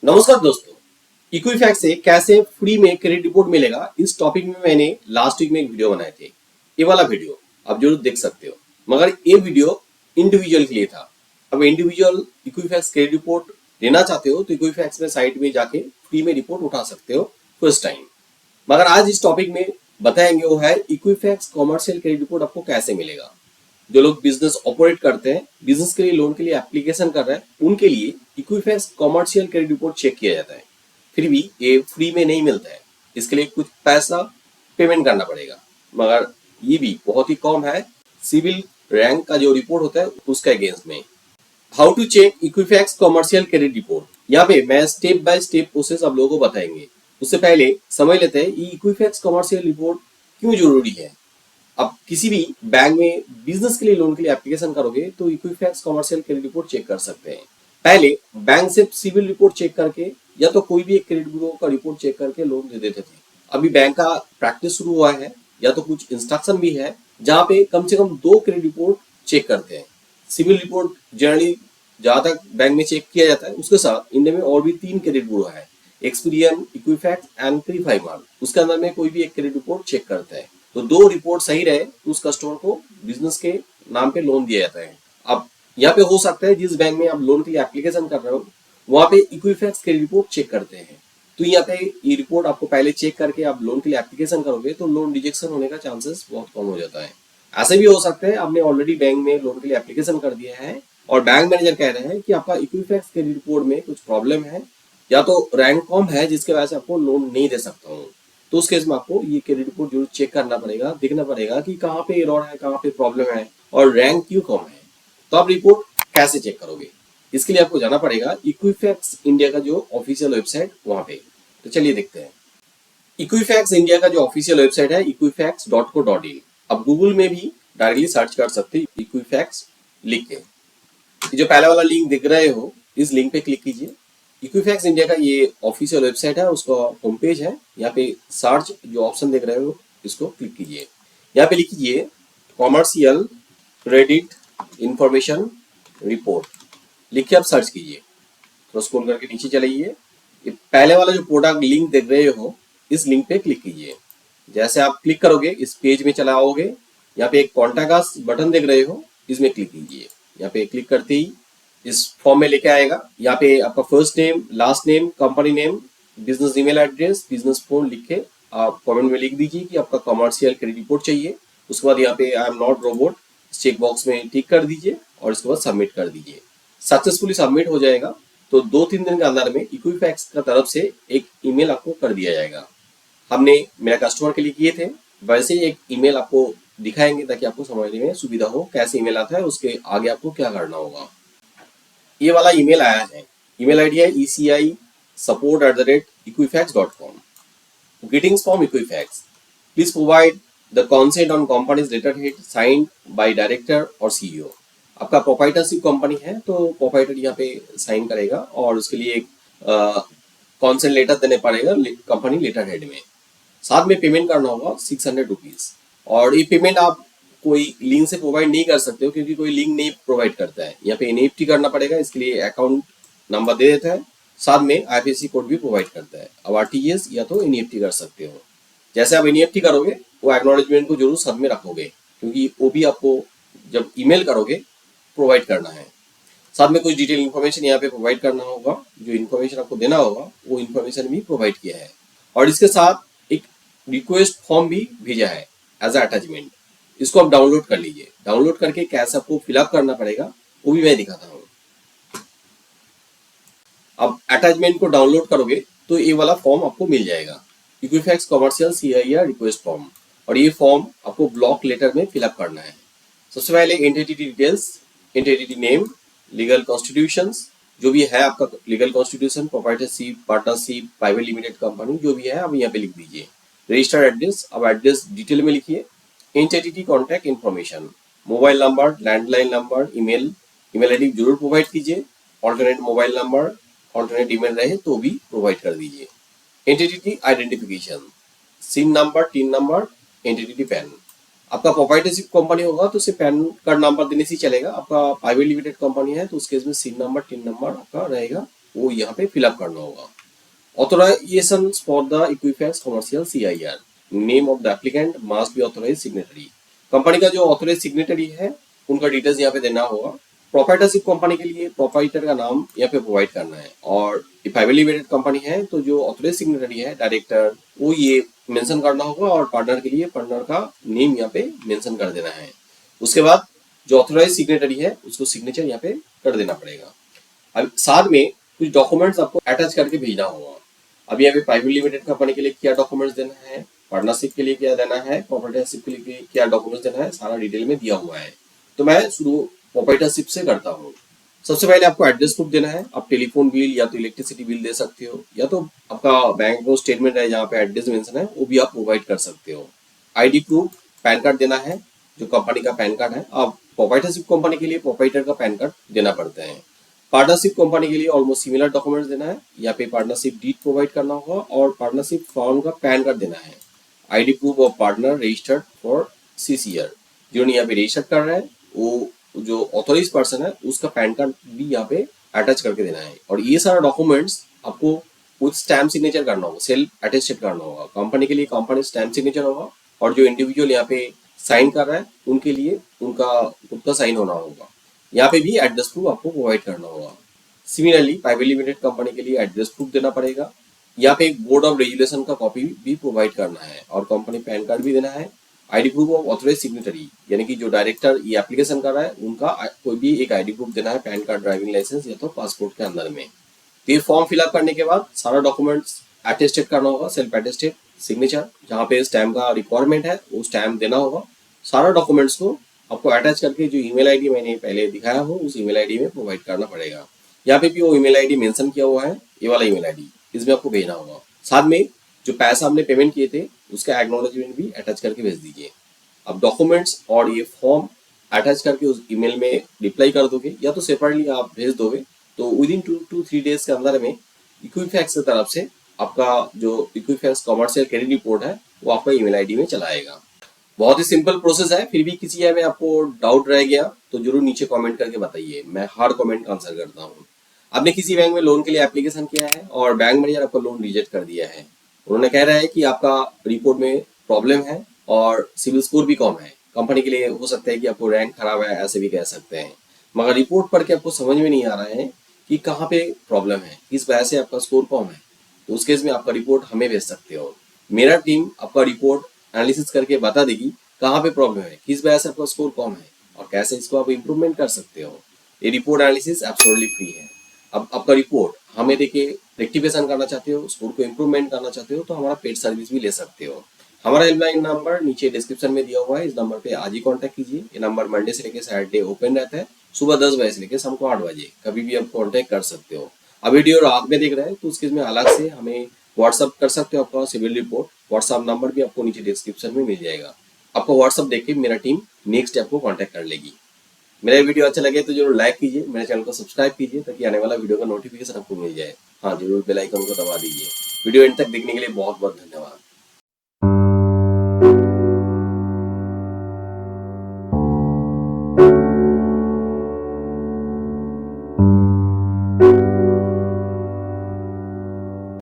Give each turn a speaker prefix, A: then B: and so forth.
A: नमस्कार दोस्तों, इक्विफैक्स से कैसे फ्री में क्रेडिट रिपोर्ट मिलेगा इस टॉपिक में मैंने लास्ट वीक में एक वीडियो बनाए थे। ये वाला वीडियो आप जरूर देख सकते हो, मगर ये वीडियो इंडिविजुअल के लिए था। अब इंडिविजुअल इक्विफैक्स क्रेडिट रिपोर्ट लेना चाहते हो तो इक्विफैक्स में साइट में जाके फ्री में रिपोर्ट उठा सकते हो फर्स्ट टाइम। मगर आज इस टॉपिक में बताएंगे वो है इक्विफैक्स कॉमर्शियल क्रेडिट रिपोर्ट आपको कैसे मिलेगा। जो लोग बिजनेस ऑपरेट करते हैं, बिजनेस के लिए लोन के लिए एप्लीकेशन कर रहे हैं, उनके लिए Equifax commercial credit report check किया जाता है। फिर भी ये फ्री में नहीं मिलता है, इसके लिए कुछ पैसा पेमेंट करना पड़ेगा, मगर ये भी बहुत ही कम है सिविल रैंक का जो रिपोर्ट होता है उसका अगेंस्ट में। How to check Equifax commercial credit report, यहाँ पे मैं स्टेप बाय स्टेप प्रोसेस आप लोगों को बताएंगे। उससे पहले समझ लेते हैं ये इक्विफैक्स कॉमर्शियल रिपोर्ट क्यों जरूरी है। अब किसी भी बैंक में बिजनेस के लिए लोन के लिए एप्लीकेशन करोगे तो Equifax commercial credit report check कर सकते हैं। पहले बैंक से सिविल रिपोर्ट चेक करके या तो कोई भी एक क्रेडिट ब्यूरो का रिपोर्ट चेक करके लोन दे देते थे। अभी बैंक का प्रैक्टिस शुरू हुआ है या तो कुछ इंस्ट्रक्शन भी है जहाँ पे कम से कम 2 क्रेडिट रिपोर्ट चेक करते हैं। सिविल रिपोर्ट जनरली जहाँ तक बैंक में चेक किया जाता है, उसके साथ इंडिया में और भी 3 क्रेडिट ब्यूरो है, एक्सपीरियन, इक्विफैक्स एंड 351। उसके अंदर में कोई भी एक क्रेडिट रिपोर्ट चेक करता है। तो 2 रिपोर्ट सही रहे तो उस कस्टमर को बिजनेस के नाम पे लोन दिया जाता है। अब यहाँ पे हो सकता है जिस बैंक में आप लोन के लिए एप्लीकेशन कर रहे हो वहाँ पे इक्विफैक्स क्रेडिट रिपोर्ट चेक करते हैं, तो यहाँ पे ये रिपोर्ट आपको पहले चेक करके आप लोन के लिए एप्लीकेशन करोगे तो लोन रिजेक्शन होने का चांसेस बहुत कम हो जाता है। ऐसे भी हो सकता है आपने ऑलरेडी बैंक में लोन के लिए एप्लीकेशन कर दिया है और बैंक मैनेजर कह रहे हैं कि आपका इक्विफैक्स क्रेडिट रिपोर्ट में कुछ प्रॉब्लम है या तो रैंक कम है जिसके वजह से आपको लोन नहीं दे सकता हूँ। तो उस केस में आपको ये क्रेडिट रिपोर्ट जरूर चेक करना पड़ेगा, देखना पड़ेगा कि कहाँ पे एरर है, कहाँ पे प्रॉब्लम है और रैंक क्यों कम है। तो आप रिपोर्ट कैसे चेक करोगे, इसके लिए आपको जाना पड़ेगा इक्विफैक्स इंडिया का जो ऑफिशियल वेबसाइट वहां पे। तो चलिए देखते हैं। इक्विफैक्स इंडिया का जो ऑफिशियल वेबसाइट है equifax.co.in। अब गूगल में भी डायरेक्टली सर्च कर सकते हैं इक्विफैक्स लिख के। ये जो पहले वाला लिंक दिख रहे हो इस लिंक पे क्लिक कीजिए। इक्विफैक्स इंडिया का ये ऑफिशियल वेबसाइट है, उसका होम पेज है। यहाँ पे सर्च जो ऑप्शन देख रहे हो इसको क्लिक कीजिए। यहाँ पे लिखिए कॉमर्शियल क्रेडिट इंफॉर्मेशन रिपोर्ट, लिख के आप सर्च कीजिए। तो स्क्रॉल करके नीचे चलाइए। ये पहले वाला जो प्रोडक्ट लिंक देख रहे हो इस लिंक पे क्लिक कीजिए। जैसे आप क्लिक करोगे इस पेज में चला आओगे। यहाँ पे एक कॉन्टैक्ट अस बटन देख रहे हो, इसमें क्लिक कीजिए। यहाँ पे क्लिक करते ही इस फॉर्म में लेके आएगा। यहाँ पे आपका first name, last name, company name, business email address, business phone लिख के आप कमेंट में लिख दीजिए कि आपका कमर्शियल क्रेडिट रिपोर्ट चाहिए। उसके बाद यहाँ पे I am not robot check box में टिक कर दीजिए और इसके बाद सबमिट कर दीजिए। सक्सेसफुली सबमिट हो जाएगा तो 2-3 दिन के अंदर में इक्विफैक्स का तरफ से एक ईमेल आपको कर दिया जाएगा। हमने मेरा कस्टमर के लिए किए थे वैसे ही एक ईमेल आपको दिखाएंगे ताकि आपको समझने में सुविधा हो कैसे ईमेल आता है, उसके आगे आपको क्या करना होगा। ये वाला ईमेल आया है, ईमेल आईडी है eci support@equifax.com। Greetings from Equifax. Please provide the consent on company's letterhead signed by director or CEO। आपका प्रोप्राइटरशिप कंपनी है तो प्रोप्राइटर यहाँ पे साइन करेगा और उसके लिए एक कॉन्सेंट लेटर देने पड़ेगा कंपनी लेटर हेड में। साथ में पेमेंट करना होगा 600 रुपीज। और ये पेमेंट आप कोई लिंक से प्रोवाइड नहीं कर सकते हो क्योंकि कोई लिंक नहीं प्रोवाइड करता है। यहाँ पे एनईएफटी करना पड़ेगा, इसके लिए अकाउंट नंबर दे देता है, साथ में आईएफएससी कोड भी प्रोवाइड करता है। अब आरटीजीएस या तो एनईएफटी कर सकते हो। जैसे आप एनईएफटी करोगे वो एक्नॉलेजमेंट को जरूर साथ में रखोगे क्योंकि वो भी आपको जब ईमेल करोगे प्रोवाइड करना है। साथ में कुछ डिटेल इन्फॉर्मेशन यहाँ पे प्रोवाइड करना होगा, जो इन्फॉर्मेशन आपको देना होगा वो इन्फॉर्मेशन भी प्रोवाइड किया है। और इसके साथ एक रिक्वेस्ट फॉर्म भी भेजा है एज अटैचमेंट। इसको आप डाउनलोड कर लीजिए। डाउनलोड करके कैसे आपको फिलअप करना पड़ेगा वो भी मैं दिखाता हूँ। अब अटैचमेंट को डाउनलोड करोगे तो ये वाला फॉर्म आपको मिल जाएगा, Equifax commercial CIR request form. और ये फॉर्म आपको ब्लॉक लेटर में फिलअप करना है। सबसे पहले entity details, entity name, legal constitutions, जो भी है आपका legal constitution, proprietorship, partnership, private limited company जो भी है आप यहाँ पे लिख दीजिए। रजिस्टर्ड एड्रेस, अब एड्रेस डिटेल में लिखिए। Entity contact information, mobile number, landline number, email ID जरूर प्रोवाइड कीजिए। Alternate mobile number, alternate email रहे तो भी प्रोवाइड कर दीजिए। Entity identification, SIM number, tin number, entity pan. आपका प्रोप्राइटरशिप कंपनी होगा तो सिर्फ पैन कार्ड नंबर देने से चलेगा। आपका प्राइवेट लिमिटेड कंपनी है तो उस केस में सिम नंबर, टिन नंबर आपका रहेगा वो यहाँ पे फिलअप करना होगा। Authorization for the Equifax commercial CIR, name of the applicant must be authorize signatory. Company का जो ऑथराइज सिग्नेटरी है उनका डिटेल्स यहाँ पे देना होगा। प्रोप्राइटरशिप कंपनी के लिए प्रोप्राइटर का नाम यहाँ पे प्रोवाइड करना है, और प्राइवेटली लिमिटेड कंपनी है तो जो ऑथराइज सिग्नेटरी है डायरेक्टर वो ये मेंशन करना होगा, और पार्टनर के लिए पार्टनर का नेम यहाँ पे मेंशन कर देना है। उसके बाद जो ऑथराइज सिग्नेटरी है उसको सिग्नेचर यहाँ पे कर देना पड़ेगा। अब साथ में कुछ डॉक्यूमेंट्स आपको अटैच करके भेजना होगा। अब यहाँ पे प्राइवेट लिमिटेड कंपनी के लिए क्या डॉक्यूमेंट्स देना है, पार्टनरशिप के लिए क्या देना है, प्रोप्राइटरशिप के लिए क्या डॉक्यूमेंट्स देना है, सारा डिटेल में दिया हुआ है। तो मैं शुरू प्रोप्राइटरशिप से करता हूँ। सबसे पहले आपको एड्रेस प्रूफ देना है। आप टेलीफोन बिल या तो इलेक्ट्रिसिटी बिल दे सकते हो, या तो आपका बैंक का स्टेटमेंट है जहाँ पे एड्रेस मेंशन है वो भी आप प्रोवाइड कर सकते हो। ID प्रूफ, पैन कार्ड देना है, जो कंपनी का पैन कार्ड है। अब प्रोप्राइटरशिप कंपनी के लिए प्रोप्राइटर का पैन कार्ड देना पड़ता है। पार्टनरशिप कंपनी के लिए ऑलमोस्ट सिमिलर डॉक्यूमेंट्स देना है। यहाँ पे पार्टनरशिप डीड प्रोवाइड करना होगा और पार्टनरशिप फॉर्म का पैन कार्ड देना है। ID proof of partner registered for CCR, जिन्होंने यहाँ पे रजिस्टर कर रहा है वो जो ऑथोराइज पर्सन है उसका पैन कार्ड भी यहाँ पे अटैच करके देना है। और ये सारा डॉक्यूमेंट्स आपको विद स्टैम्प सिग्नेचर करना होगा, सेल्फ अटेस्टेड करना होगा। कंपनी के लिए कंपनी स्टैम्प सिग्नेचर होगा, और जो इंडिविजुअल यहाँ पे साइन कर रहा है उनके लिए उनका खुद का साइन होना होगा। यहाँ पे भी एड्रेस प्रूफ आपको प्रोवाइड करना होगा। सिमिलरली प्राइवेट लिमिटेड कंपनी के लिए एड्रेस प्रूफ देना पड़ेगा। यहाँ पे एक बोर्ड ऑफ रेजुलेशन का कॉपी भी प्रोवाइड करना है, और कंपनी पैन कार्ड भी देना है। ID proof of authorize signatory, यानी कि जो डायरेक्टर ये एप्लीकेशन कर रहा है उनका कोई भी एक ID प्रूफ देना है, पैन कार्ड, ड्राइविंग लाइसेंस या तो पासपोर्ट के अंदर में। तो ये फॉर्म फिलअप करने के बाद सारा डॉक्यूमेंट्स अटेस्टेड करना होगा, सेल्फ अटेस्टेड सिग्नेचर, जहाँ पे स्टैम्प का रिक्वायरमेंट है वो स्टैम्प देना होगा। सारा डॉक्यूमेंट्स को आपको अटैच करके जो ईमेल आईडी मैंने पहले दिखाया हो उस ईमेल आईडी में प्रोवाइड करना पड़ेगा। यहाँ पे भी वो ईमेल आईडी मेंशन किया हुआ है, ये वाला ईमेल आईडी, इसमें आपको भेजना होगा। साथ में जो पैसा आपने पेमेंट किए थे उसका एक्नॉलेजमेंट भी अटैच करके भेज दीजिए। अब डॉक्यूमेंट्स और ये फॉर्म अटैच करके उस ईमेल में रिप्लाई कर दोगे, या तो सेपरेटली आप भेज दोगे, तो विद इन 2 to 3 डेज के अंदर में इक्विफैक्स की तरफ से आपका जो इक्विफैक्स कमर्शियल क्रेडिट रिपोर्ट है वो आपका ईमेल आईडी में चला आएगा। बहुत ही सिंपल प्रोसेस है। फिर भी किसी में आपको डाउट रह गया तो जरूर नीचे कमेंट करके बताइए, मैं हर कमेंट का आंसर करता हूँ। आपने किसी बैंक में लोन के लिए एप्लीकेशन किया है और बैंक मैनेजर आपका लोन रिजेक्ट कर दिया है, उन्होंने कह रहा है कि आपका रिपोर्ट में प्रॉब्लम है और सिविल स्कोर भी कम है। कंपनी के लिए हो सकता है कि आपको रैंक खराब है, ऐसे भी कह सकते हैं, मगर रिपोर्ट पढ़ के आपको समझ में नहीं आ रहा है कि कहाँ पे प्रॉब्लम है, किस वजह से आपका स्कोर कम है। तो उस केस में आपका रिपोर्ट हमें भेज सकते हो। मेरा टीम आपका रिपोर्ट एनालिसिस करके बता देगी कहाँ पे प्रॉब्लम है, किस वजह से आपका स्कोर कम है और कैसे इसको आप इम्प्रूवमेंट कर सकते हो। ये रिपोर्ट एनालिसिस एब्सोल्युटली फ्री है। अब आपका रिपोर्ट हमें देके रेक्टिफिकेशन करना चाहते हो, स्कोर को इम्प्रूवमेंट करना चाहते हो, तो हमारा पेड सर्विस भी ले सकते हो। हमारा हेल्पलाइन नंबर नीचे डिस्क्रिप्शन में दिया हुआ है, इस नंबर पे आज ही कांटेक्ट कीजिए। ये नंबर मंडे से लेकर सैटरडे ओपन रहता है, सुबह 10 बजे से लेकर शाम को 8 बजे, कभी भी आप कांटेक्ट कर सकते हो। अब वीडियो रात में देख रहे हैं तो उसके में अलग से हमें व्हाट्सअप कर सकते हो। आपका सिविल रिपोर्ट व्हाट्सअप नंबर भी आपको नीचे डिस्क्रिप्शन में मिल जाएगा। आपको व्हाट्सअप देख के मेरा टीम नेक्स्ट आपको कांटेक्ट कर लेगी। मेरा वीडियो अच्छा लगे तो जरूर लाइक कीजिए, मेरे चैनल को सब्सक्राइब कीजिए ताकि आने वाला वीडियो का नोटिफिकेशन आपको मिल जाए। हाँ, जरूर बेल आइकन को दबा दीजिए। वीडियो एंड तक देखने के लिए बहुत बहुत धन्यवाद।